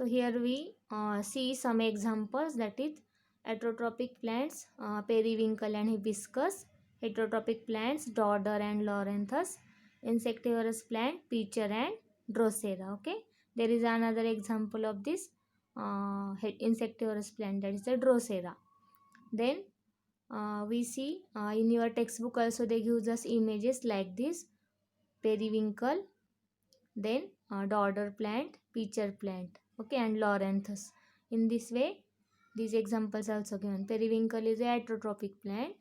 So here we see some examples, that is heterotrophic plants, periwinkle and hibiscus, heterotrophic plants, dodder and loranthus, insectivorous plant, pitcher and drosera. Okay, there is another example of this insectivorous plant, that is the drosera. Then we see in your textbook also they give us images like this: periwinkle, then dodder plant, pitcher plant, okay, and loranthus. In this way these examples are also given. Periwinkle is a heterotrophic plant.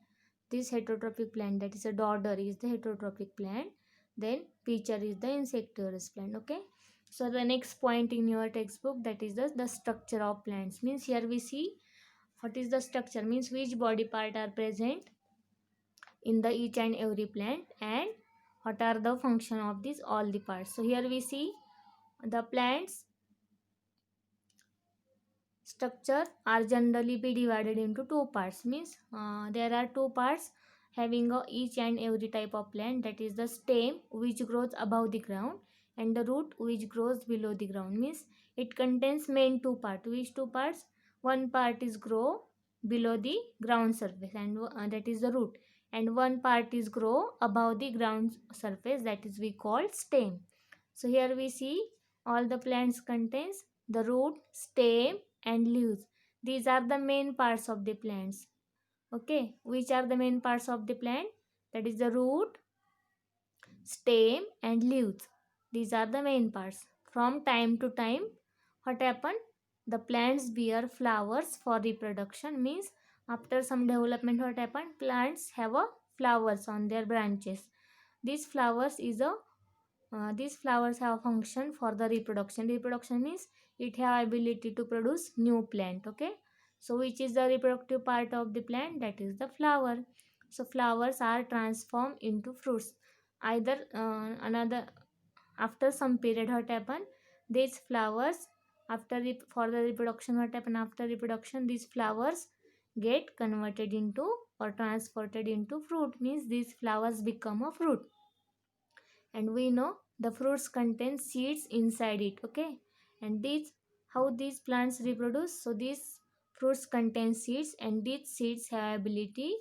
This heterotrophic plant, that is a dodder, is the heterotrophic plant. Then pitcher is the insectivorous plant. Okay, so the next point in your textbook, that is the structure of plants. Means here we see what is the structure, means which body part are present in the each and every plant, and what are the function of these all the parts. So here we see the plants structure are generally be divided into two parts. Means there are two parts having each and every type of plant, that is the stem which grows above the ground and the root which grows below the ground. Means it contains main two parts. Which two parts? One part is grow below the ground surface, and that is the root, and one part is grow above the ground surface, that is we call stem. So here we see all the plants contains the root, stem and leaves. These are the main parts of the plants. Okay, which are the main parts of the plant? That is the root, stem and leaves. These are the main parts. From time to time, what happen? The plants bear flowers for reproduction. Means after some development, what happen? Plants have a flowers on their branches. These flowers have function for the reproduction. Reproduction means it have ability to produce new plant. Okay, so which is the reproductive part of the plant? That is the flower. So flowers are transformed into fruits. Either another after some period, what happen? These flowers for the reproduction, what happen? After reproduction, these flowers get converted into or transported into fruit. Means these flowers become a fruit, and we know the fruits contain seeds inside it. Okay, and these how these plants reproduce? So these fruits contain seeds, and these seeds have ability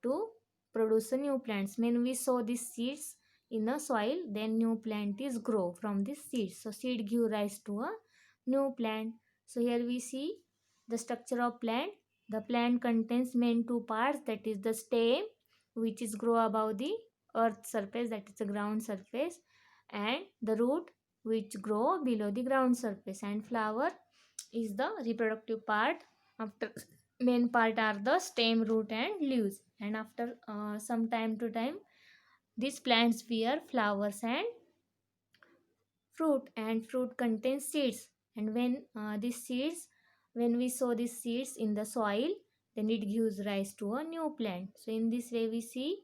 to produce a new plants. When we sow these seeds in a soil, then new plant is grow from this seeds. So seed give rise to a new plant. So here we see the structure of plant. The plant contains main two parts, that is the stem which is grow above the earth surface, that is the ground surface, and the root which grow below the ground surface, and flower is the reproductive part. After main part are the stem, root and leaves, and after some time to time these plants bear flowers and fruit, and fruit contains seeds. And when these seeds, when we sow these seeds in the soil, then it gives rise to a new plant. So in this way we see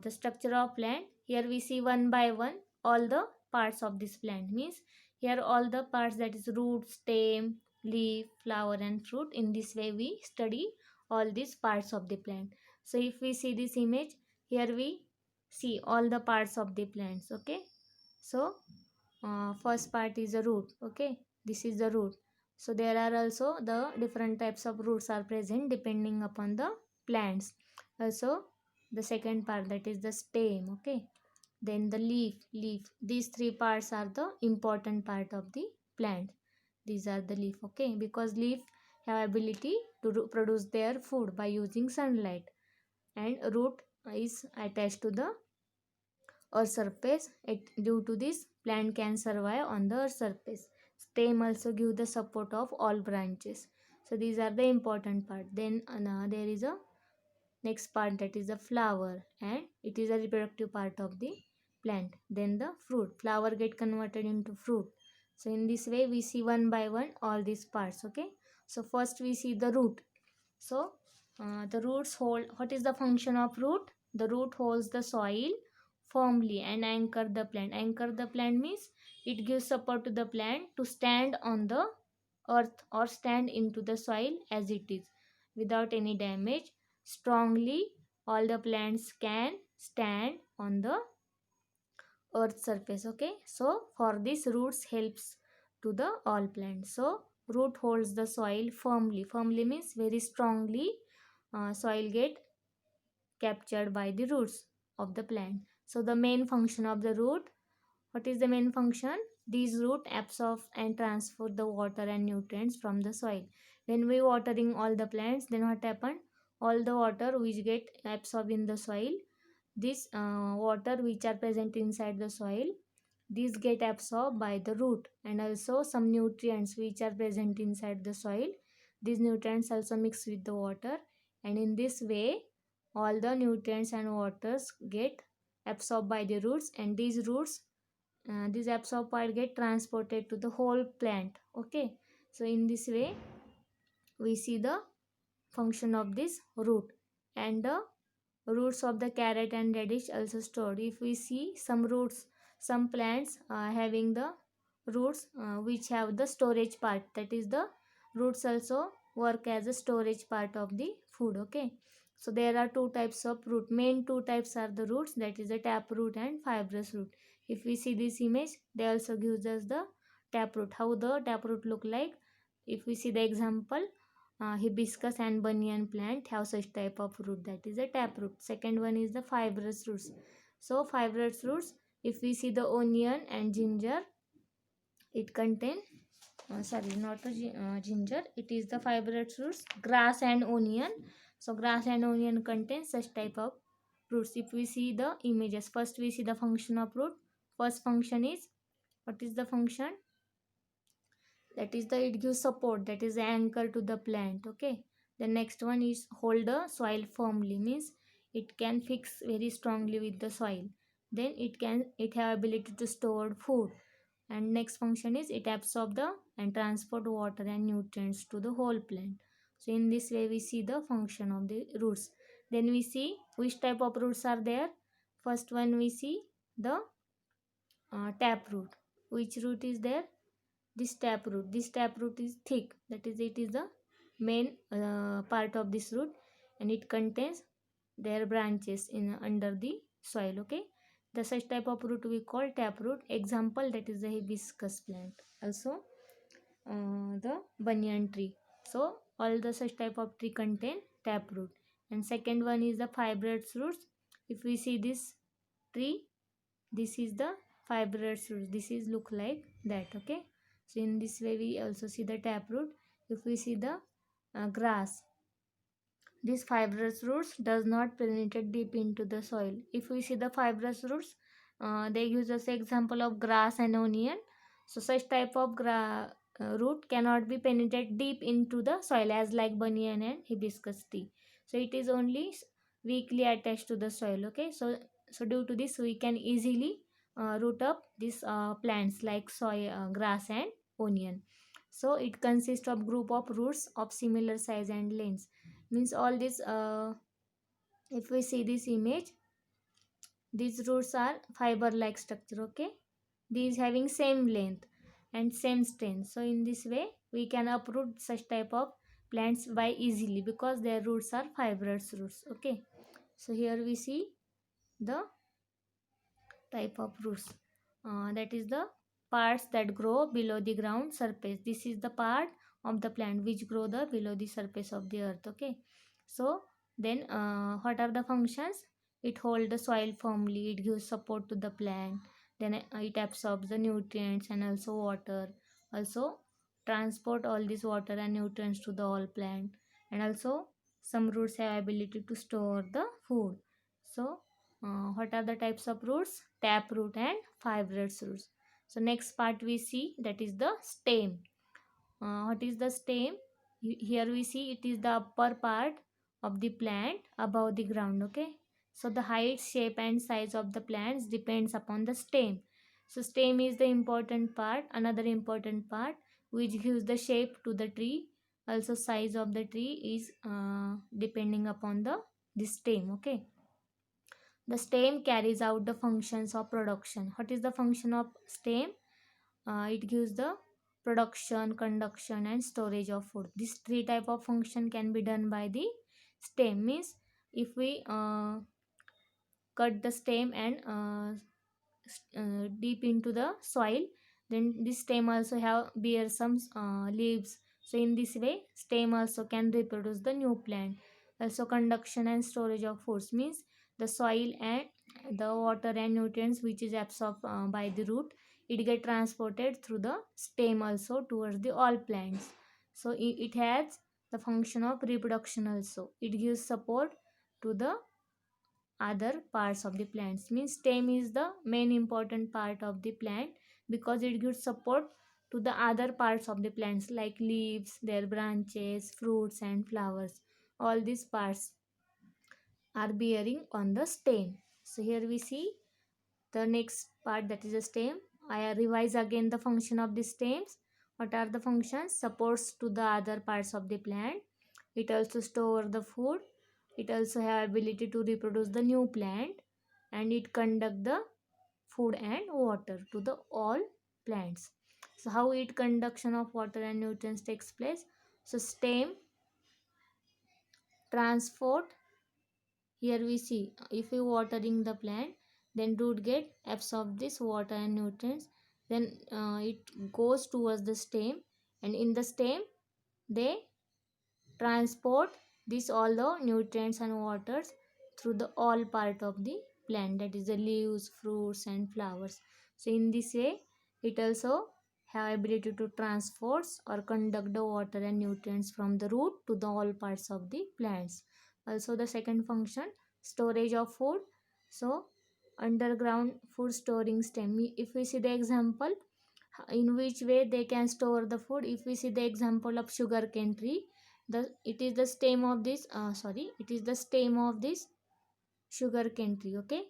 the structure of plant. Here we see one by one all the parts of this plant. Means here all the parts, that is root, stem, leaf, flower and fruit. In this way we study all these parts of the plant. So if we see this image, here we see all the parts of the plants. Okay, so first part is the root. Okay, this is the root. So there are also the different types of roots are present depending upon the plants. Also the second part, that is the stem. Okay, then the leaf. These three parts are the important part of the plant. These are the leaf. Okay, because leaf have ability to produce their food by using sunlight, and root is attached to the earth surface. Due to this, plant can survive on the earth surface. Stem also give the support of all branches. So these are the important part. Then there is a next part, that is the flower, and it is a reproductive part of the plant. Then the fruit, flower get converted into fruit. So in this way we see one by one all these parts. Okay, so first we see the root. So the roots hold, what is the function of root? The root holds the soil firmly and anchor the plant. Anchor the plant means it gives support to the plant to stand on the earth or stand into the soil as it is without any damage. Strongly all the plants can stand on the earth surface. Okay, so for this roots helps to the all plants. So root holds the soil firmly. Firmly means very strongly. Soil get captured by the roots of the plant. So the main function of the root, what is the main function? These root absorb and transfer the water and nutrients from the soil. When we watering all the plants, then what happen? All the water which get absorbed in the soil, this water which are present inside the soil, these get absorbed by the root, and also some nutrients which are present inside the soil, these nutrients also mix with the water, and in this way all the nutrients and waters get absorbed by the roots, and these roots, these absorbed part get transported to the whole plant. Okay, so in this way we see the function of this root. And the roots of the carrot and radish also stored. If we see some roots, some plants having the roots which have the storage part, that is the roots also work as a storage part of the food. Okay, so there are two types of root. Main two types are the roots, that is the tap root and fibrous root. If we see this image, they also gives us the tap root. How the tap root look like? If we see the example, hibiscus and banyan plant have such type of root, that is a tap root. Second one is the fibrous roots. So fibrous roots, if we see the onion and ginger, it contain sorry, not a ginger, it is the fibrous roots, grass and onion. So grass and onion contain such type of roots. If we see the images, first we see the function of root. First function is, what is the function? That is the, it gives support, that is the anchor to the plant. Okay, the next one is hold the soil firmly, means it can fix very strongly with the soil. Then it have ability to store food. And next function is it absorb the and transport water and nutrients to the whole plant. So in this way we see the function of the roots. Then we see which type of roots are there. First one we see the tap root. Which root is there? This tap root. This tap root is thick, that is it is the main part of this root, and it contains their branches in under the soil. Okay, the such type of root we call tap root. Example, that is the hibiscus plant, also the banyan tree. So all the such type of tree contain tap root. And second one is the fibrous roots. If we see this tree, this is the fibrous roots, this is look like that. Okay, so in this way we also see the tap root. If we see the grass, this fibrous roots does not penetrate deep into the soil. If we see the fibrous roots, they use as example of grass and onion. So such type of root cannot be penetrate deep into the soil as like banyan and hibiscus tea. So it is only weakly attached to the soil. Okay, so due to this we can easily root up these plants like soy, grass and onion. So it consists of group of roots of similar size and length. Means all this, if we see this image, these roots are fiber like structure. Okay, these having same length and same strength. So in this way we can uproot such type of plants by easily because their roots are fibrous roots. Okay, so here we see the type of roots, that is the parts that grow below the ground surface. This is the part of the plant which grow the below the surface of the earth. Okay, so then what are the functions? It holds the soil firmly, it gives support to the plant, then it absorbs the nutrients and also water, also transport all this water and nutrients to the whole plant, and also some roots have ability to store the food. So what are the types of roots? Tap root and fibrous roots. So next part we see, that is the stem. What is the stem? Here we see it is the upper part of the plant above the ground. Okay, so the height, shape and size of the plants depends upon the stem. So stem is the important part, another important part which gives the shape to the tree. Also size of the tree is depending upon the stem. Okay, the stem carries out the functions of production. What is the function of stem? It gives the production, conduction and storage of food. These three type of function can be done by the stem. Means if we cut the stem and deep into the soil, Then this stem also have bear some leaves. So in this way stem also can reproduce the new plant. Also conduction and storage of foods means the soil and the water and nutrients which is absorbed by the root, it get transported through the stem also towards the all plants. So it has the function of reproduction also. It gives support to the other parts of the plants. Means stem is the main important part of the plant because it gives support to the other parts of the plants like leaves, their branches, fruits and flowers. All these parts are bearing on the stem. So here we see the next part, that is the stem. I revise again the function of the stems. What are the functions? Supports to the other parts of the plant. It also store the food. It also have ability to reproduce the new plant, and it conduct the food and water to the all plants. So how it conduction of water and nutrients takes place? So stem transport. Here we see if you watering the plant, then root get absorb this water and nutrients. Then it goes towards the stem, and in the stem they transport this all the nutrients and waters through the all part of the plant, that is the leaves, fruits and flowers. So in this way it also have ability to transport or conduct the water and nutrients from the root to the all parts of the plants. Also the second function, storage of food. So underground food storing stem, if we see the example in which way they can store the food. If we see the example of sugarcane tree, the it is the stem of this it is the stem of this sugarcane tree. Okay,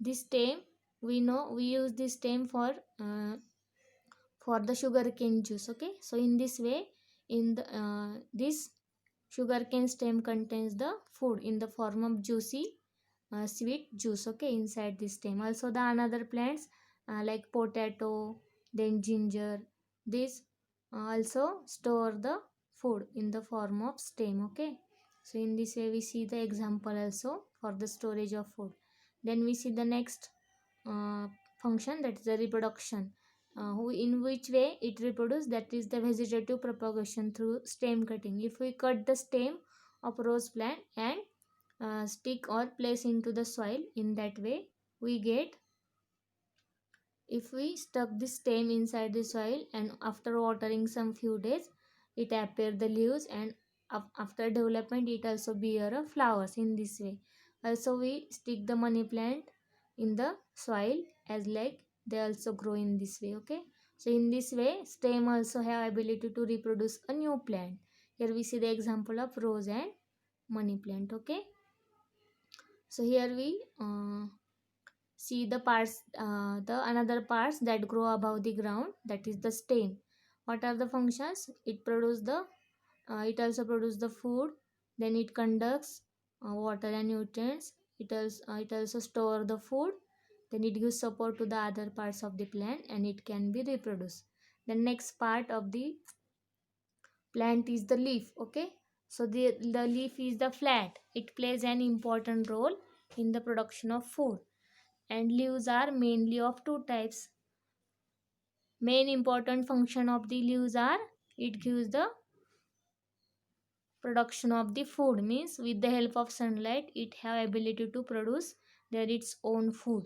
this stem, we know we use this stem for the sugarcane juice. Okay, so in this way, in the this sugarcane stem contains the food in the form of juicy sweet juice. Okay, inside this stem. Also the another plants like potato, then ginger, this also store the food in the form of stem. Okay, so in this way we see the example also for the storage of food. Then we see the next uh, function, that is the reproduction. In which way it reproduce, that is the vegetative propagation through stem cutting. If we cut the stem of rose plant and stick or place into the soil, in that way we get, if we stuck the stem inside the soil and after watering some few days, it appear the leaves, and after development it also bear a flowers in this way. Also we stick the money plant in the soil, as like they also grow in this way. Okay, so in this way stem also have ability to reproduce a new plant. Here we see the example of rose and money plant. Okay, so here we see the parts, the another parts that grow above the ground, that is the stem. What are the functions? It produce the it also produce the food. Then it conducts water and nutrients. It also store the food. Then it gives support to the other parts of the plant, and it can be reproduced. The next part of the plant is the leaf. Okay, so the leaf is the flat. It plays an important role in the production of food, and leaves are mainly of two types. Main important function of the leaves are, it gives the production of the food, means with the help of sunlight it have ability to produce their its own food.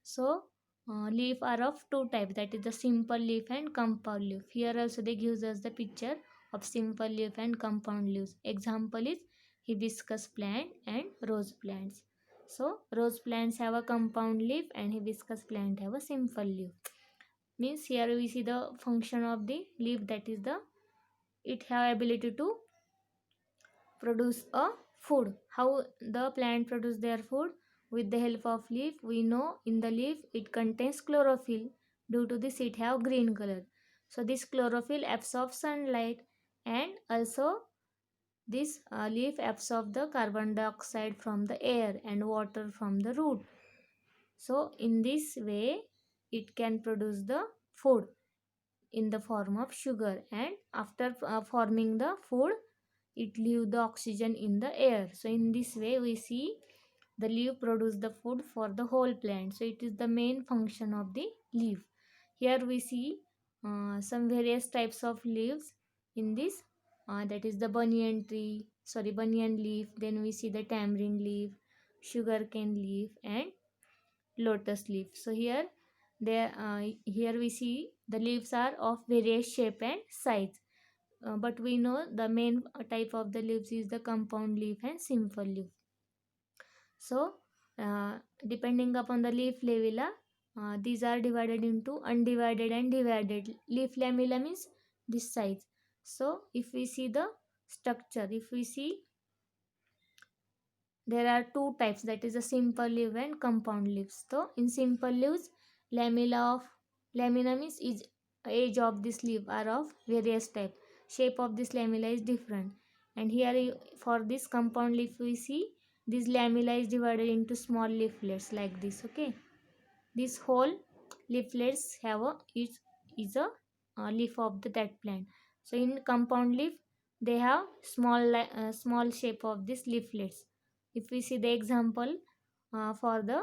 So leaf are of two types, that is the simple leaf and compound leaf. Here also they gives us the picture of simple leaf and compound leaves. Example is hibiscus plant and rose plants. So rose plants have a compound leaf and hibiscus plant have a simple leaf. Means here we see the function of the leaf, that is the, it have ability to produce a food. How the plant produce their food? With the help of leaf. We know in the leaf it contains chlorophyll. Due to this it have green color. So this chlorophyll absorbs sunlight, and also this leaf absorb the carbon dioxide from the air and water from the root. So in this way it can produce the food in the form of sugar, and after forming the food it leave the oxygen in the air. So in this way we see the leaf produce the food for the whole plant. So it is the main function of the leaf. Here we see some various types of leaves in this. That is the banyan leaf. Then we see the tamarind leaf, sugarcane leaf, and lotus leaf. So here we see the leaves are of various shape and size. But we know the main type of the leaves is the compound leaf and simple leaf. So, uh, depending upon the leaf lamella, these are divided into undivided and divided. Leaf lamella means this size. So, if we see the structure, if we see there are two types, that is a simple leaf and compound leaves. So, in simple leaves, lamina means is edge of this leaf are of various type. Shape of this lamella is different. And here for this compound leaf we see this lamella is divided into small leaflets like this. Okay, this whole leaflets have a is a leaf of that plant. So in compound leaf they have small shape of this leaflets. If we see the example for the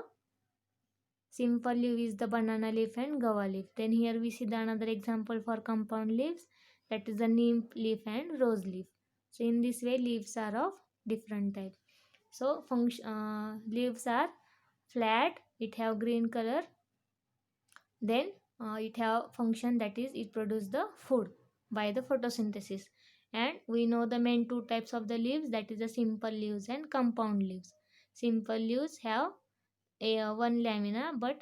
simple leaf is the banana leaf and guava leaf. Then here we see the another example for compound leaves, that is the neem leaf and rose leaf. So in this way leaves are of different type. So leaves are flat, it have green color. Then it have function, that is it produce the food by the photosynthesis. And we know the main two types of the leaves, that is the simple leaves and compound leaves. Simple leaves have one lamina, but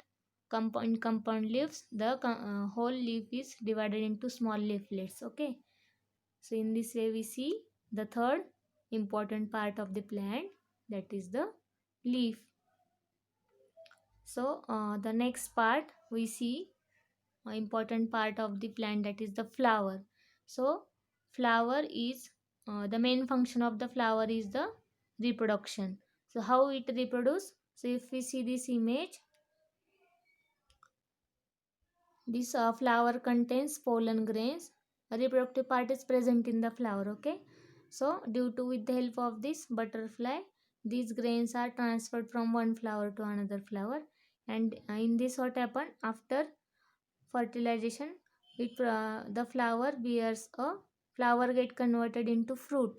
compound leaves the whole leaf is divided into small leaflets. Okay, so in this way we see the third important part of the plant, that is the leaf. So the next part we see important part of the plant, that is the flower. So flower is the main function of the flower is the reproduction. So how it reproduce? So if we see this image, this flower contains pollen grains. A reproductive part is present in the flower. Okay, so due to with the help of this butterfly, these grains are transferred from one flower to another flower. And in this what happen after fertilization, the flower bears a flower get converted into fruit.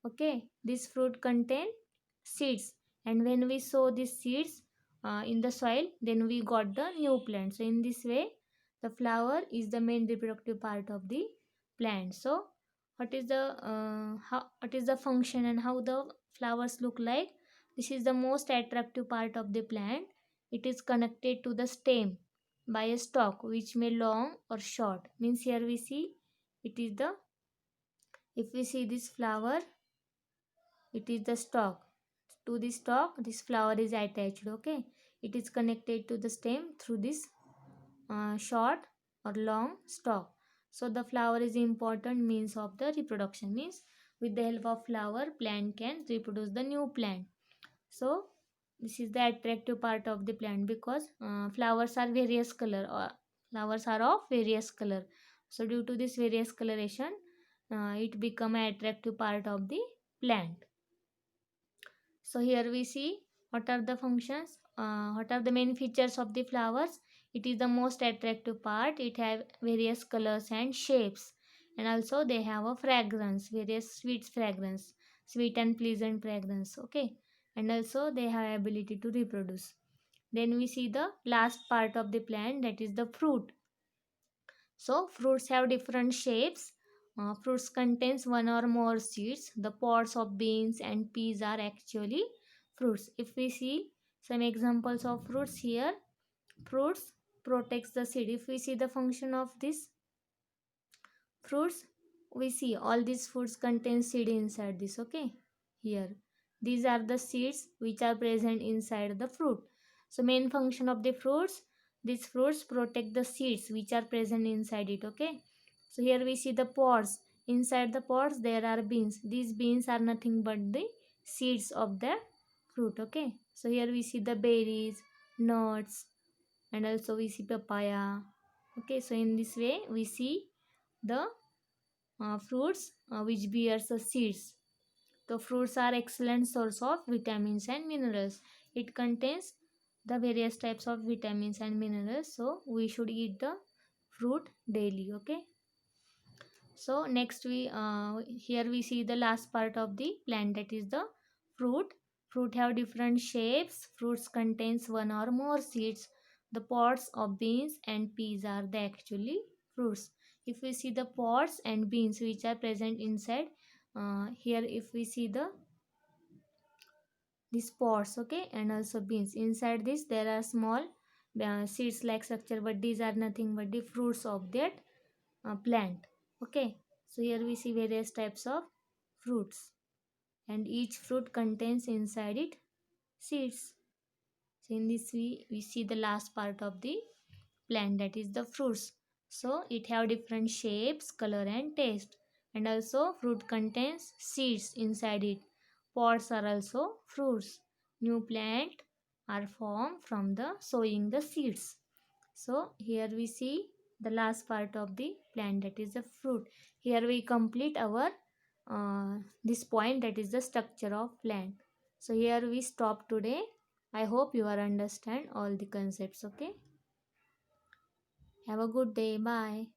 Okay, this fruit contain seeds, and when we sow these seeds in the soil, then we got the new plant. So in this way the flower is the main reproductive part of the plant. So what is the function and how the flowers look like? This is the most attractive part of the plant. It is connected to the stem by a stalk which may long or short. Means here we see it is the, if we see this flower, it is the stalk. To the stalk this flower is attached. Okay, it is connected to the stem through this short or long stalk. So the flower is important means of the reproduction. Means with the help of flower plant can reproduce the new plant. So this is the attractive part of the plant, because flowers are various color, or flowers are of various color. So due to this various coloration, it become an attractive part of the plant. So here we see what are the functions, what are the main features of the flowers. It is the most attractive part. It have various colors and shapes, and also they have a fragrance, various sweet and pleasant fragrance. Okay, and also they have ability to reproduce. Then we see the last part of the plant, that is the fruit. So fruits have different shapes. Fruits contains one or more seeds. The pods of beans and peas are actually fruits. If we see some examples of fruits here, fruits protects the seed. If we see the function of this fruits, we see all these fruits contain seed inside this. Okay, here these are the seeds which are present inside the fruit. So main function of the fruits, these fruits protect the seeds which are present inside it. Okay, so here we see the pods. Inside the pods there are beans. These beans are nothing but the seeds of the fruit. Okay, so here we see the berries, nuts, and also we see papaya. Okay, so in this way we see the fruits which bears the seeds. The fruits are excellent source of vitamins and minerals. It contains the various types of vitamins and minerals, so we should eat the fruit daily. Okay, so next we here we see the last part of the plant, that is the fruit. Fruit have different shapes. Fruits contains one or more seeds. The pods of beans and peas are the actually fruits. If we see the pods and beans which are present inside, here if we see these pods, okay, and also beans, inside this there are small seeds like structure, but these are nothing but the fruits of that plant. Okay, so here we see various types of fruits, and each fruit contains inside it seeds. So in this we see the last part of the plant, that is the fruits. So it have different shapes, color and taste, and also fruit contains seeds inside it. Pods are also fruits. New plant are formed from the sowing the seeds. So here we see the last part of the plant, that is the fruit. Here we complete our this point, that is the structure of plant. So here we stop today. I hope you are understand all the concepts. Okay, have a good day. Bye.